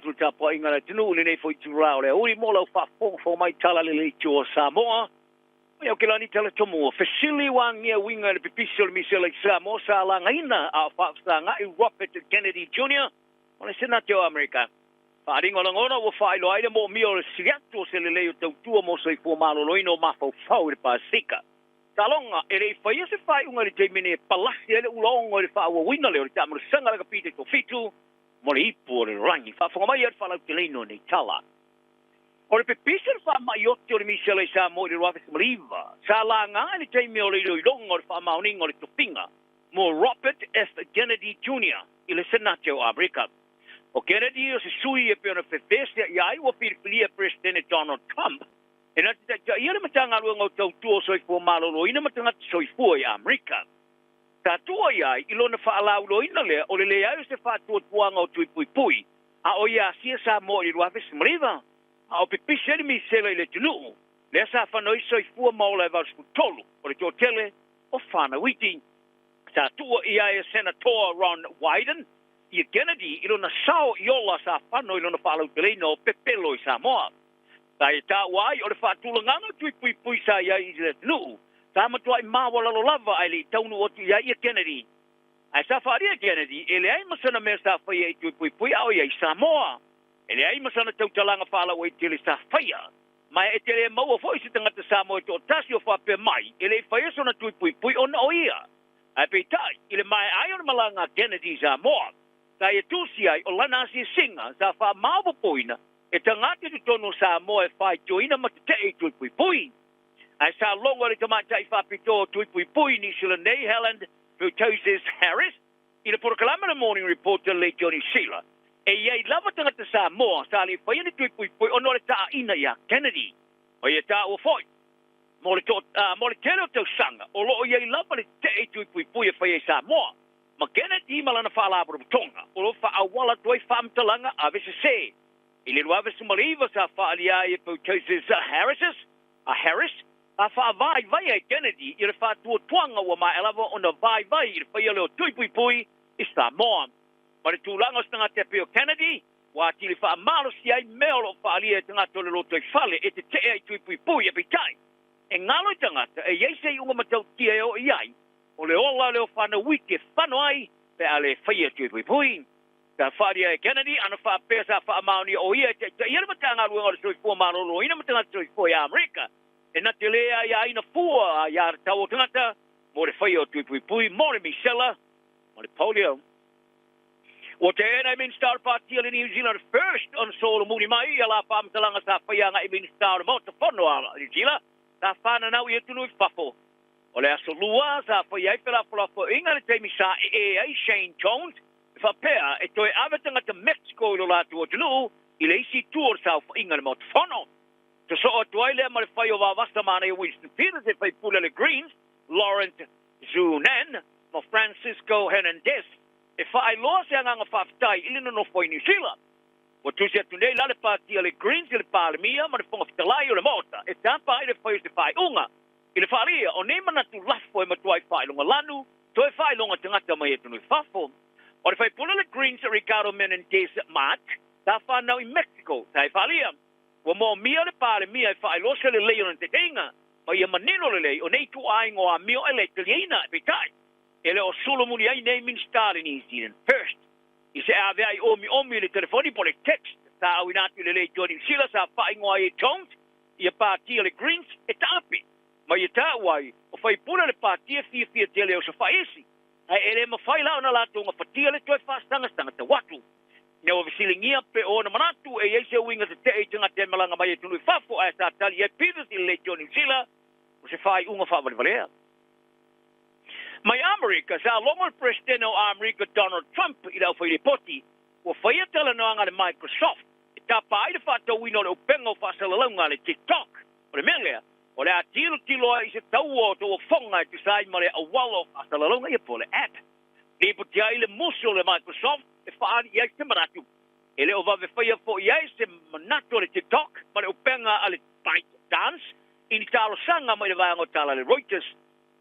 tu tapo inga le tunu le nei foi tu rao le uri mo lau fo mai tala le tio Samoa. Ia ke lani tala tomu Seiuli wangia winga le pipiso le misele Samoa sa langa ina a fa nga I Robert Kennedy Jr. Ona senatio America. Fa ringo langona wo fa ilo aile mo mio le siato se le leo tau tua mo se fo malo loino ma fo fau le pasika. Talonga ele fa se fa unga le temine palasi ele ulongo le fa wo winga le tamu sanga le kapite to fitu mo le ipo le rangi fa fo mai fa la teleno ne tala. Ora pe pisel fa mai otto le misele sa mo le Robert Mliva. Sa la nga le temio le longo fa mauningo le topinga. Mo Robert F. Kennedy Jr. ile senatio America. O Kennedy o se sui e pena fefeste ia ai o pirfilia presidente Donald Trump. E na ia le matanga luenga tau tuo soi fo malolo ina matanga soi fo I America. Ta tua ia ilona fa ala ulo ina le o le ai se fa tuo tuanga o tui pui pui. A o ia sia sa mo I ruafes mriva. A o pipise mi sele le tunu. Le sa fa noi soi fo maula e vaus tolu. O le tele o fana witi. Ta tua ia e senator Ron Wyden. Ia Kennedy ilona sao iola sa fano ilona falo teleno pepelo I Samoa. Tai ta wai o le fatulanganga tui pui pui sa ia I le nu. Ta matua I mawala lo lava ai le taunu o tu ia Kennedy. Ai sa faria Kennedy ele ai masana me sa fa ia tui pui pui au ia I Samoa. Ele ai masana tau talanga fala o tele sa faia. Mai e tele mau fo I tangata Samoa to tasi o fa pe mai. Ele fa ia sona tui pui pui on o ia. Ai pe tai ile mai ai on malanga Kennedy Samoa. Ta e tusi ai o lana si singa sa fa mawa poina e tangata tu tono Samoa e fai joina ma te e tui pui pui. Ai sa longa le tamata I fa pito tui pui pui ni sila nei Helen who toses Harris I le Porkalama Morning Reporter le Johnny Sheila. E iei lava tangata Samoa sa li fai ni tui pui pui o nore ta ina ia Kennedy. O ia ta o foi. Mo le telo tau sanga o lo iei lava le te e tui pui pui e fai e Samoa. Ma Kennedy malana fala abro tonga o lo fa awala toi fam talanga avese se ile lo avese maliva sa fa alia e poses Harris a fa vai Kennedy ile fa tu twanga wa ma elava on the vai ile fa ile tui pui pui sta mo ma tu langa stanga te pe Kennedy wa tili fa malo si ai melo fa alia tanga tole lo toi fale e te e tui pui pui e pitai e ngalo tanga e yese unga matau tie o iai o le ola le o whana wiki whano ai pe ale whaia tui pui pui. Ka wharia e Kennedy ana wha pesa wha mauni o ia te ia matanga luenga le soi fua marolo ina matanga soi fua I Amerika. E na te lea ia ina fua ia tau o tangata mo le whaia o tui pui pui mo le misela mo le polio. O te ena min star party le New Zealand first on solo muni mai ia la whamtalanga sa whaia nga I min star mo te whono a New Zealand. Ta whana nau ia tunu I whafo. O le aso lua sa fa iai pela fo inga le teimi sa ai Shane Jones fa pea e toi avetanga te Mexico lo la tu tulu I le isi tour sa fa inga le mot fono to so o toi le ma le fai o va vasta mana I Winston Peters e fai pula le Greens Laurent Zunen mo Francisco Hernandez e fa ai lo se anga fa ftai ili no foi New Zealand o tu se tunei la le parti le Greens le Palmia ma le fonga fitalai o le mota e tampa ile fai se fai unga I le wharia, o nei mana tu lafo e matuai whailonga lanu, toi whailonga tangata mai e tunu whafo. O le whai pula le Greens Ricardo Menendez Mark, ta whanau I Mexico, tai whalia. Wa mo mia le pāle mia e whailose le leo na te tenga, ma ia manino le lei, o nei tu aingo a mio e le taliena e pitai. E le o Solomoni ai nei min star in New Zealand first. I se ave ai omi le telefoni po le text, ta au inatu le lei Johnny Sila sa whaingo ai e Jones, ia pātia le Greens e tāpi. Ma ia tā wai, o whai puna le pātia fia tele o sa whaesi. Ai ere ma whai lao na lātou ngā whatia le toi whastanga te watu. Nea o visilingia pe o na manatu e eise winga te te tanga te malanga mai e tunu whafo a sa tali e Peters I le Johnny Sila o se whai unga whavalea. Mai Amerika, sa longa presidente o Amerika Donald Trump I lau whai le poti, o whai atala noanga le Microsoft, e tā pāi le whātau wino le upenga o whasalalaunga le TikTok, o le melea, o le atilo I se tau o to whonga tu sai ma le awalo asalalonga ia po le app. Ni putia I le muso le Microsoft e whaani iai se manatu. E le o vave whaia fo iai se manatu le TikTok ma le upenga a le ByteDance I ni talo sanga ma le vaiango tala le Reuters.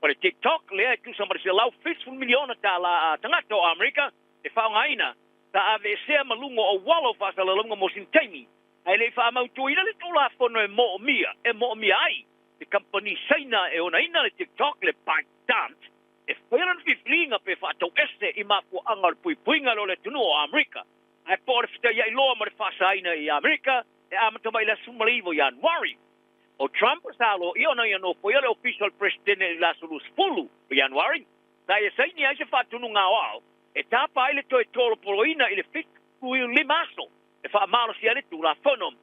O le TikTok le ai tu sa ma se lau 5 miliona tala tangata o Amerika e whaonga ina ta ave se malungo o walo fa sa lalunga mo sintaimi ai le fa mau tu ina le tola fono e mo mia ai the company saina e ona ina le TikTok le back dance e fairan fiflinga pe fa to este I ma fu angal puinga lo le tunu o Amerika ai por fita ia lo ma fa saina I Amerika e amato mai la sumalivo yan worry o Trump salo io no foi le official president la sulus fulu yan worry dai sai ni ai se fa tunu ngao e tapa ile to e tolo poloina ile fit kui limaso e fa malo si ale tu la fonom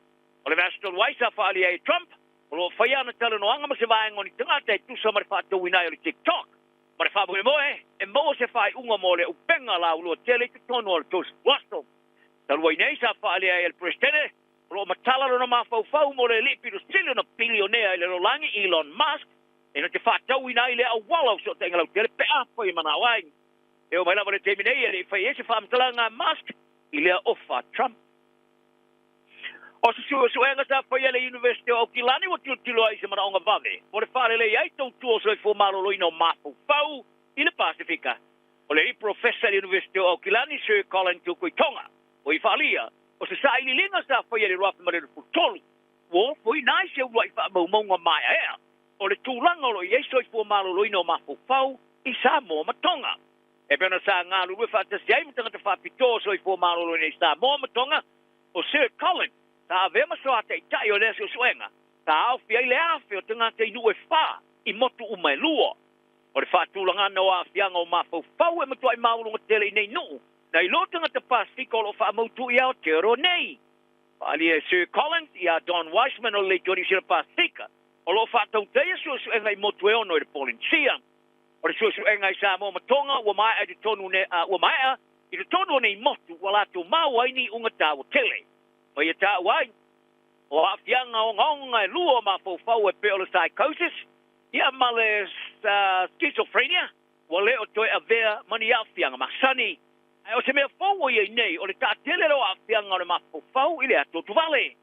o le vasto waisa fa ali ai Trump o lo fa yana tele no anga ma se vai ngoni tanga te tu sa mar fa to wina ile TikTok mar fa bo e mo se fa unga mole u penga la lo tele ki tono o tos wasto tal wai nei sa fa ali ai el presidente lo matala no ma fa mole le piru stile no bilionea ile lo langi Elon Musk e no te fa to wina ile a walo so tenga lo tele pe a foi mana wai e o mai lava le terminei e fai ese whaamtalanga Musk I lea ofa Trump. O se suenga sa fai ele University o Kilani wa tilo ai se maraonga vave. O le whare le ai tau tuo so e fumalo loino mafu fau I le Pasifika. O le professor University o Kilani Sir Colin Tukuitonga. O I whalia. O se sa ili linga sa fai ele ruafi marere putolu. O fui nai se uai wha maumonga mai ea. O le tūlanga lo I eiso I fumalo loino mafu fau I Samoa matonga. E pena sa ngā lulu whata si ai mtanga te whapito so I fō mālolo nei sa mō matonga o Sir Colin ta avema so ate I tai o lesi o suenga ta au fia I le awhi o tanga te inu e whā I motu umai lua o le whātulanga no a whianga o mafau fau e matua I maulunga tele nei nuu na I lo tanga te Pasifika o lo wha mautu I ao te ro nei ali e Sir Colin I a Don Weissman o le Johnny Sira Pasifika o lo whātau teia so suenga I motu e ono I le Polincia o le susu enga I Samoa matonga wa mai ai tonu ne wa mai I tonu nei motu wala tu mau ai ni unga tawo tele o ia ta wai o afianga o ngonga e luo ma fo fo e pelo psychosis ia male schizophrenia wale o toi avea mani afianga masani ai o se me fo o ia nei o le ta tele lo afianga o ma fo fo ile ato tu vale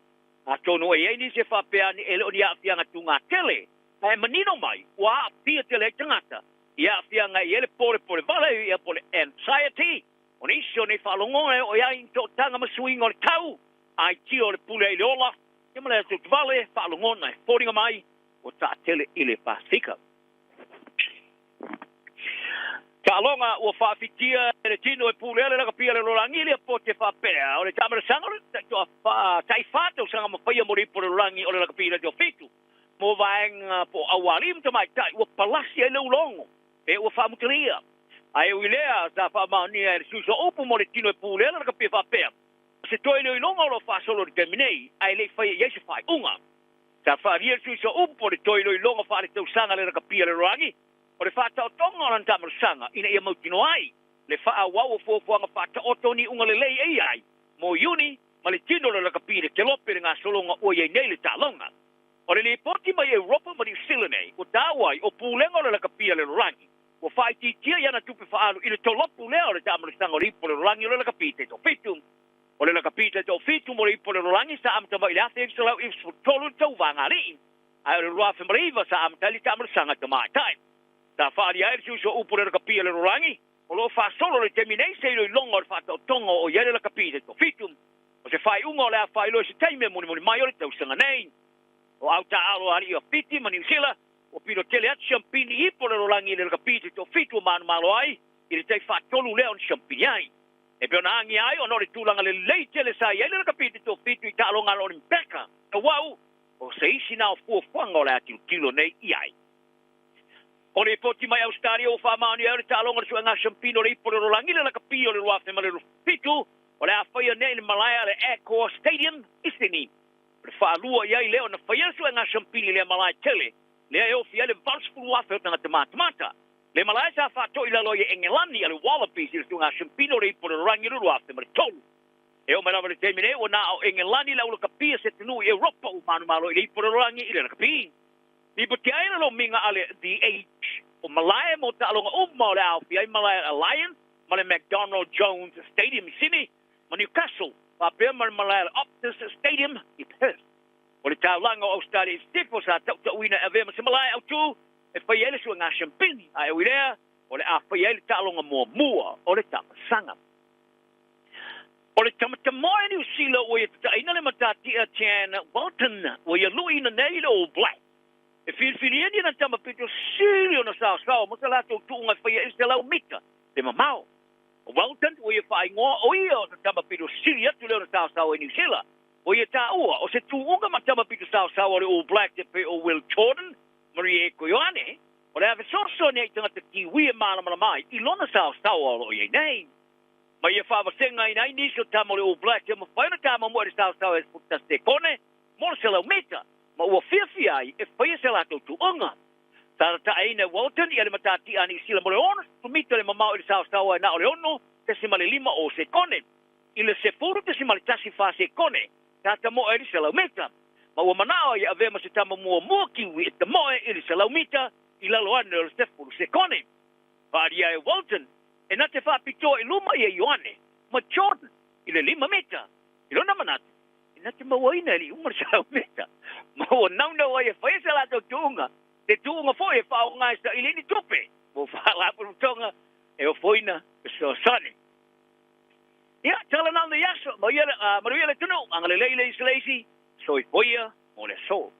a tonu e ni se fa pe ani ele o ni afianga tunga tele ai manino mai wa pia tele tangata ia fianga I ele pole vale ia pole anxiety o ni sio ni falongo o ia into tanga masuingo le tau ai tio le pule I le ola ia male tu vale falongo na poringa mai o ta tele ile Pasifika ta longa o fa fitia le tino e pule le ka pia le lolangi le pote fa pea o le tamara sanga le to fa tai fato sanga mo fa mo ri por lolangi o le ka pia le fitu mo vaenga po awalim to mai tai o palasi le longo e o fa mutria ai o ilea sa fa mani e suso opo mo le tino e pule le ka pia fa pea se toi le longo lo fa solo de terminei ai le fa ye se fa unga sa fa ri suso opo le toi le longo fa le tau sanga le ka pia le rangi o le fa ta tonga lan ta sanga ina ia mo tino ai le fa wa o fo nga fa ta otoni unga le lei ai mo yuni ma le tino le ka pia ke lope nga solonga o ye nei le ta longa o le poti mai Europa ma New Zealand o tawai o pulenga le ka pia le rangi o fai ti tia yana tupe fa alu ile to lopu le o le tamu le sango ripo le rangi le ka pia to fitum o le ka pia to fitum o le ripo le rangi sa amta mai la te so if tolu to vanga li ai le rua fe mariva sa amta li tamu sanga to mai time ta fa ia e so upo le ka pia le rangi o lo fa solo le terminei se le longo fa to tongo o ia le ka pia to fitum o se fai ungo le fai lo se time mo mai o le tau sanga nei o auta alo ali o fiti mani sila o piro tele at champini I pole rolangi le kapiti to fitu man malo ai I te fa tolu le on champini ai e pe ona angi ai ono le tulanga le tele sai le kapiti to fitu I talo ngalo in beka to wow o se isi na fu fango le ati kilo nei ai o le poti mai Australia o fa mani le talo ngalo suanga champino le pole rolangi le kapio le ruafe male fitu o le afaya nei le Malaya le Echo Stadium isini fa lua ia leo na fa yesu nga champini le malai tele le o fia le valsful wafer na tomata le malai sa fa to ila lo ye engelani ale wallabies le nga champino le por rangi lu wafer ma tolu e o mala le termine o na o engelani la o kapia se tenu Europa o manu malo le por rangi ile kapi ni puti ai lo minga ale the age o malai mo ta lo o mo la fia malai alliance male McDonald Jones Stadium Sydney ma Newcastle pa Bremer Malaya Optus Stadium I Perth. O le taulanga o Australia stifo sa tau wina e vema se Malaya au tu e whaiele sua ngā champini a e uilea o le a whaiele talonga mua o le tamasanga. O le tamamoe New Zealand o ia tataina le matatia Chan Walton o ia luina nei le All Black. E whiwhiri eni na tamapito siri o na sao, mo sa lato tuunga whaia is te lau mita, te mamao. O Walton o ia whaai ngoa o ia o na tamapito siri atu leo na sao e New Zealand. O ia tā ua, o se tuunga ma tamapito sao o le All Black te pe o Will Jordan, Marie Koyoane, o le ave soso nei tangata kiwi e mālamala mai, I lona sao o ia nei. Ma ia whawasenga I nei nisio tamo le All Black, te mawhaina tamo mo e sao e puta te kone, mo se lau mita. Ma ua whiawhia ai e whaia se lato tuunga. Tara ta aina Walton I ale matati ani sila mo le ono, tumita le mamao I sao e na o le ono, te se male 5 o se kone. I le se furu te se male tasi wha se kone, tata mo e se lau mita. Ma ua manao ia ave ma se tamo mua kiwi e te moe I se lau mita, I lalo ane o le se furu se kone. Pari ai Walton, e na te whapito I luma I Ioane, ma Jordan, I le 5 mita. I lona manati. Na te mawaina li umar sa meta. Ma o nauna wa e whaia sa lato tuunga. Te tuunga fo e whao ngai sa ilini tupe. Mo wha lapu tonga e o foina so sani. Ia, tala nanda yaso. Maruia le tunu. Angale leile I Salesi. So I foia mo le so.